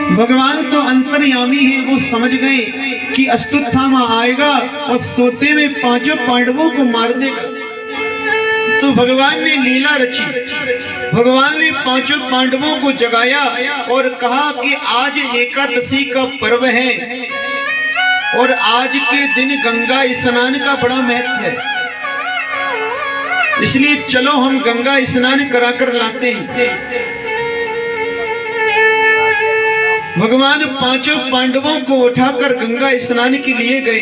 भगवान तो अंतर्यामी है, वो समझ गए कि अश्वत्थामा आएगा और सोते में पांचों पांडवों को मार देगा। तो भगवान ने लीला रची, भगवान ने पांचों पांडवों को जगाया और कहा कि आज एकादशी का पर्व है और आज के दिन गंगा स्नान का बड़ा महत्व है, इसलिए चलो हम गंगा स्नान कराकर लाते हैं। भगवान पांचों पांडवों को उठाकर गंगा स्नान के लिए गए।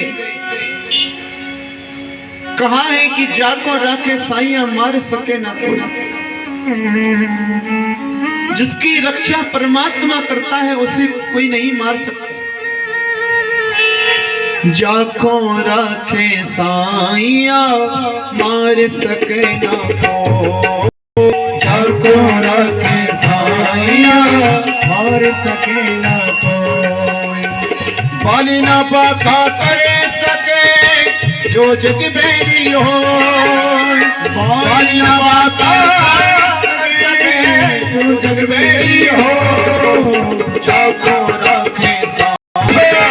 कहा है कि जाको राखे साइया मार सके ना कोई, जिसकी रक्षा परमात्मा करता है उसे कोई नहीं मार सकता। जाको राखे साइया मार सके ना कोई, जाको राखे साइया मार सके ना कोई, बाली ना बाका करे सके जो जग बेरी हो, बाली ना बाका करे सके जो जग बेरी हो, जाको राखे साइया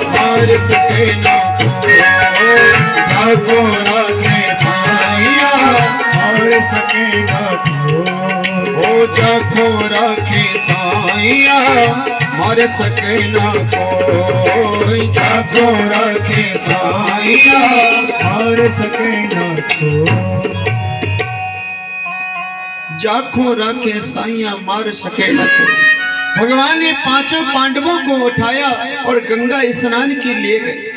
मार सके ना कोई, जाको राखे साइया मार सके ना कोई, ओ जाको राखे साइया मार सके ना कोई, जाको राखे साइया मार सके ना कोई, जाको राखे साइया मार सके ना कोई। भगवान ने पांचों पांडवों को उठाया और गंगा स्नान के लिए गए।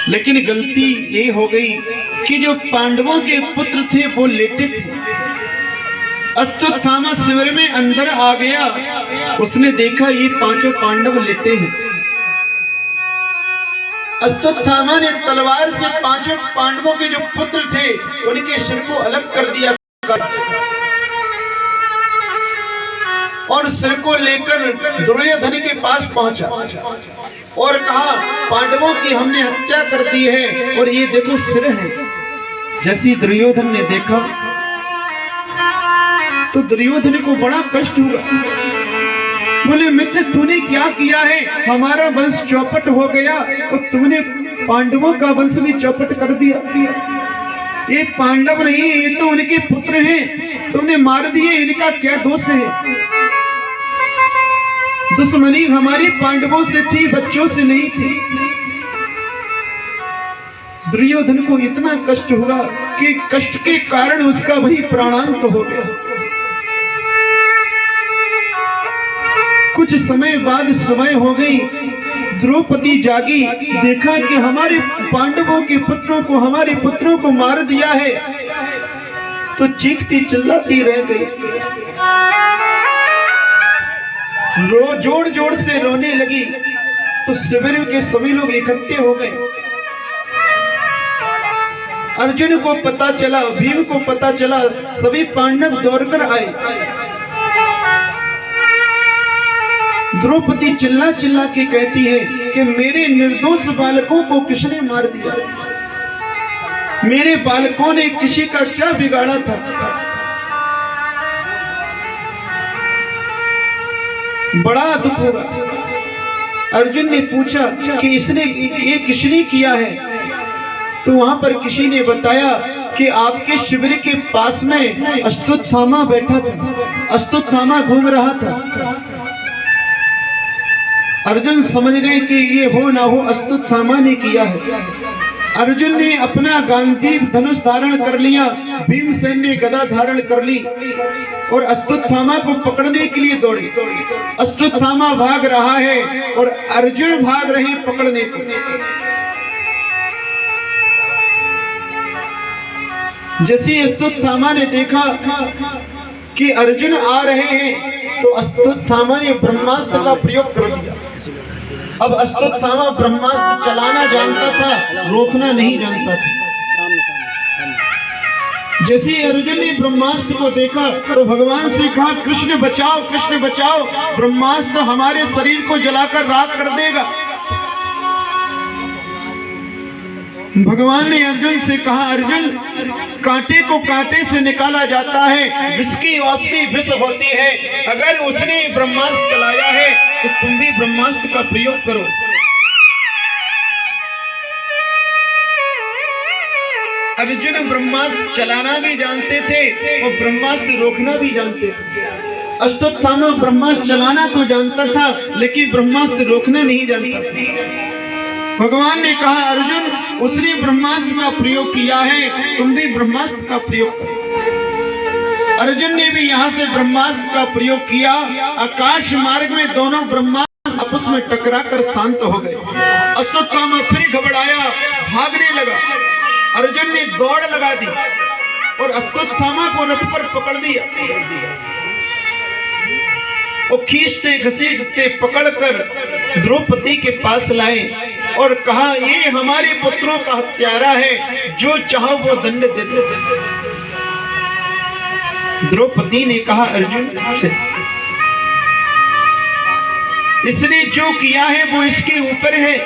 लेकिन गलती ये हो गई कि जो पांडवों के पुत्र थे वो लेटे थे। अश्वत्थामा शिविर में अंदर आ गया, उसने देखा ये पांचों पांडव लेटे हैं। अश्वत्थामा ने तलवार से पांचों पांडवों के जो पुत्र थे उनके सिर को अलग कर दिया और सिर को लेकर दुर्योधन के पास पहुंचा और कहा पांडवों की हमने हत्या कर दी है और ये देखो सिर है। जैसे दुर्योधन ने देखा तो दुर्योधन को बड़ा कष्ट हुआ। बोले मित्र तूने क्या किया है, हमारा वंश चौपट हो गया और तुमने पांडवों का वंश भी चौपट कर दिया। ये पांडव नहीं, ये तो उनके पुत्र हैं, तुमने मार दिए, इनका क्या दोष है। दुश्मनी हमारी पांडवों से थी, बच्चों से नहीं थी। दुर्योधन को इतना कष्ट हुआ कि कष्ट के कारण उसका वही प्राणांत हो गया। कुछ समय बाद सुबह हो गई, द्रौपदी जागी, देखा कि हमारे पांडवों के पुत्रों को, हमारे पुत्रों को मार दिया है, तो चीखती चिल्लाती रह गई। जोर जोर से रोने लगी तो शिविर के सभी लोग इकट्ठे हो गए। अर्जुन को पता चला, भीम को पता चला, सभी पांडव दौड़कर आए। द्रौपदी चिल्ला चिल्ला के कहती है कि मेरे निर्दोष बालकों को किसने मार दिया, मेरे बालकों ने किसी का क्या बिगाड़ा था। बड़ा दुख होगा। अर्जुन ने पूछा कि इसने ये किसने किया है, तो वहां पर किसी ने बताया कि आपके शिविर के पास में अश्वत्थामा बैठा था, अश्वत्थामा घूम रहा था। अर्जुन समझ गए कि ये हो ना हो अश्वत्थामा ने किया है। अर्जुन ने अपना गांडीव धनुष धारण कर लिया, भीमसेन ने गदा धारण कर ली और अश्वत्थामा को पकड़ने के लिए दौड़े। अश्वत्थामा भाग रहा है और अर्जुन भाग रहे पकड़ने को। जैसे अश्वत्थामा ने देखा कि अर्जुन आ रहे हैं तो अश्वत्थामा ने ब्रह्मास्त्र का प्रयोग कर दिया। अब अश्वत्थामा ब्रह्मास्त्र चलाना जानता था, रोकना नहीं जानता था। जैसे अर्जुन ने ब्रह्मास्त्र को देखा तो भगवान से कहा कृष्ण बचाओ, कृष्ण बचाओ, ब्रह्मास्त्र हमारे शरीर को जलाकर राख कर देगा। भगवान ने अर्जुन से कहा, अर्जुन, कांटे को कांटे से निकाला जाता है, विष की औषधि विष होती है। अगर उसने ब्रह्मास्त्र चलाया है तो तुम भी ब्रह्मास्त्र का प्रयोग करो। अर्जुन ब्रह्मास्त्र चलाना भी जानते थे और ब्रह्मास्त्र रोकना भी जानते थे। अश्वत्थामा ब्रह्मास्त्र चलाना तो जानता था लेकिन ब्रह्मास्त्र रोकना नहीं जानता। भगवान ने कहा, अर्जुन, उसने ब्रह्मास्त्र का प्रयोग किया है, तुम भी ब्रह्मास्त्र का प्रयोग करो। अर्जुन ने भी यहाँ से ब्रह्मास्त्र का प्रयोग किया। आकाश मार्ग में दोनों ब्रह्मास्त्र आपस में टकरा कर शांत हो गए। अश्वत्थामा फिर घबराया, भागने लगा। अर्जुन ने दौड़ लगा दी और अश्वत्थामा को रथ पर पकड़ दिया और खींचते घसीटते पकड़कर द्रौपदी के पास लाए और कहा, ये हमारे पुत्रों का हत्यारा है, जो चाहो वो दंड दे दो। द्रौपदी ने कहा, अर्जुन से इसने जो किया है वो इसके ऊपर है,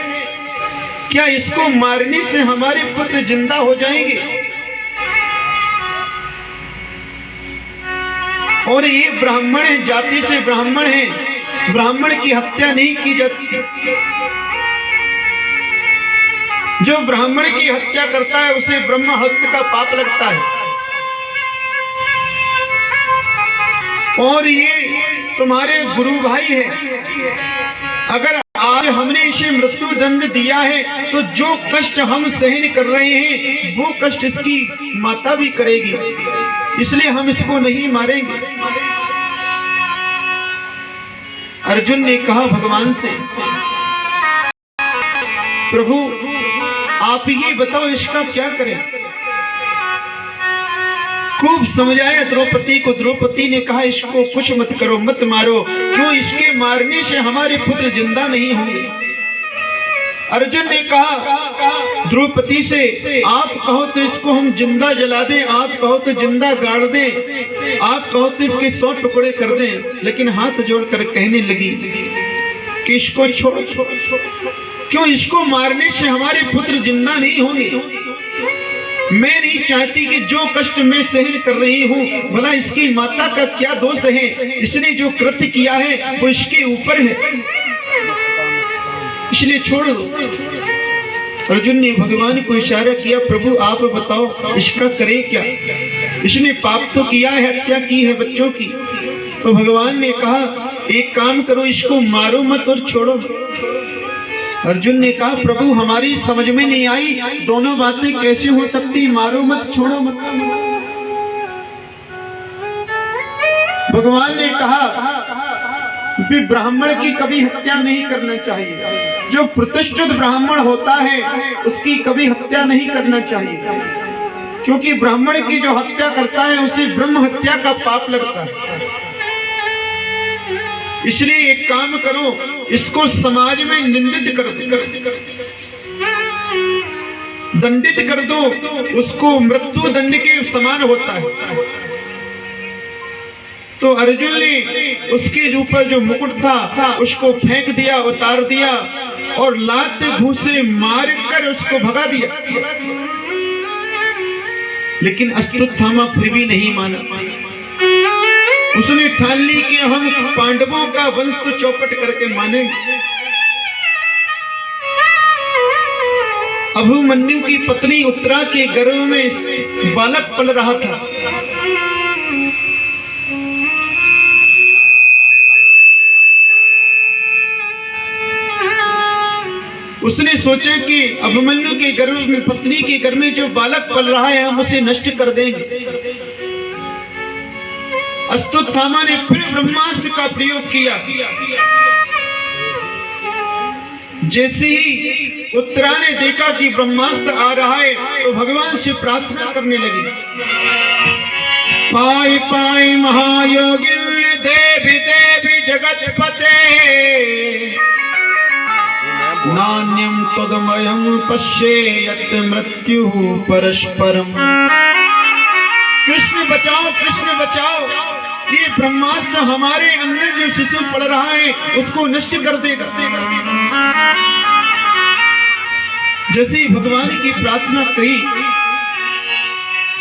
क्या इसको मारने से हमारे पुत्र जिंदा हो जाएंगे? और ये ब्राह्मण है, जाति से ब्राह्मण है, ब्राह्मण की हत्या नहीं की जाती। जो ब्राह्मण की हत्या करता है उसे ब्रह्म हत्या का पाप लगता है। और ये तुम्हारे गुरु भाई है, अगर आज हमने इसे मृत्यु दंड दिया है तो जो कष्ट हम सहन कर रहे हैं वो कष्ट इसकी माता भी करेगी, इसलिए हम इसको नहीं मारेंगे। अर्जुन ने कहा भगवान से, प्रभु आप ही बताओ इसका क्या करें। खूब समझाया द्रौपदी को। द्रौपदी ने कहा, इसको कुछ मत करो, मत मारो, क्यों इसके मारने से हमारे पुत्र जिंदा नहीं होंगे। अर्जुन ने कहा द्रौपदी से, आप कहो तो इसको हम जिंदा जला दें, आप कहो तो जिंदा गाड़ दें, आप कहो तो इसके 100 टुकड़े कर दें। लेकिन हाथ जोड़कर कहने लगी कि इसको छोड़ो, क्यों इसको मारने से हमारे पुत्र जिंदा नहीं होंगे। मैं नहीं चाहती कि जो कष्ट मैं सहन कर रही हूँ, भला इसकी माता का क्या दोष है, इसने जो कृत्य किया है वो इसके ऊपर है, इसलिए छोड़ दो। अर्जुन ने भगवान को इशारा किया, प्रभु आप बताओ इसका करें क्या, इसने पाप तो किया है, हत्या की है बच्चों की। तो भगवान ने कहा, एक काम करो, इसको मारो मत और छोड़ो। अर्जुन ने कहा, प्रभु हमारी समझ में नहीं आई, दोनों बातें कैसे हो सकती, मारो मत छोड़ो मत। भगवान ने कहा कि ब्राह्मण की कभी हत्या नहीं करना चाहिए, जो प्रतिष्ठित ब्राह्मण होता है उसकी कभी हत्या नहीं करना चाहिए, क्योंकि ब्राह्मण की जो हत्या करता है उसे ब्रह्म हत्या का पाप लगता है। इसलिए एक काम करो, इसको समाज में निंदित कर दो, दंडित कर दो, उसको मृत्यु दंड के समान होता है। तो अर्जुन ने उसके ऊपर जो मुकुट था उसको फेंक दिया, उतार दिया और लात घूंसे मार कर उसको भगा दिया। लेकिन अश्वत्थामा फिर भी नहीं माना। उसने ठान ली कि हम पांडवों का वंश तो चौपट करके मानेंगे। अभिमन्यु की पत्नी उत्तरा के गर्भ में बालक पल रहा था। उसने सोचा कि अभिमन्यु के गर्भ में, पत्नी के गर्भ में जो बालक पल रहा है हम उसे नष्ट कर देंगे। अश्वत्थामा ने फिर ब्रह्मास्त्र का प्रयोग किया। जैसे ही उत्तरा ने देखा कि ब्रह्मास्त्र आ रहा है तो भगवान से प्रार्थना करने लगी, पाई पाई महायोगिन देवी देवी जगतपते नान्यम तदमयम पश्येयत मृत्यु परस्परम। कृष्ण बचाओ, कृष्ण बचाओ, ये ब्रह्मास्त्र हमारे अंदर जो शिशु पड़ रहा है उसको नष्ट कर दे। जैसे भगवान की प्रार्थना कही,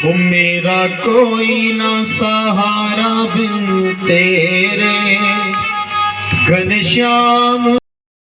वो मेरा कोई ना सहारा बिन तेरे घनश्याम।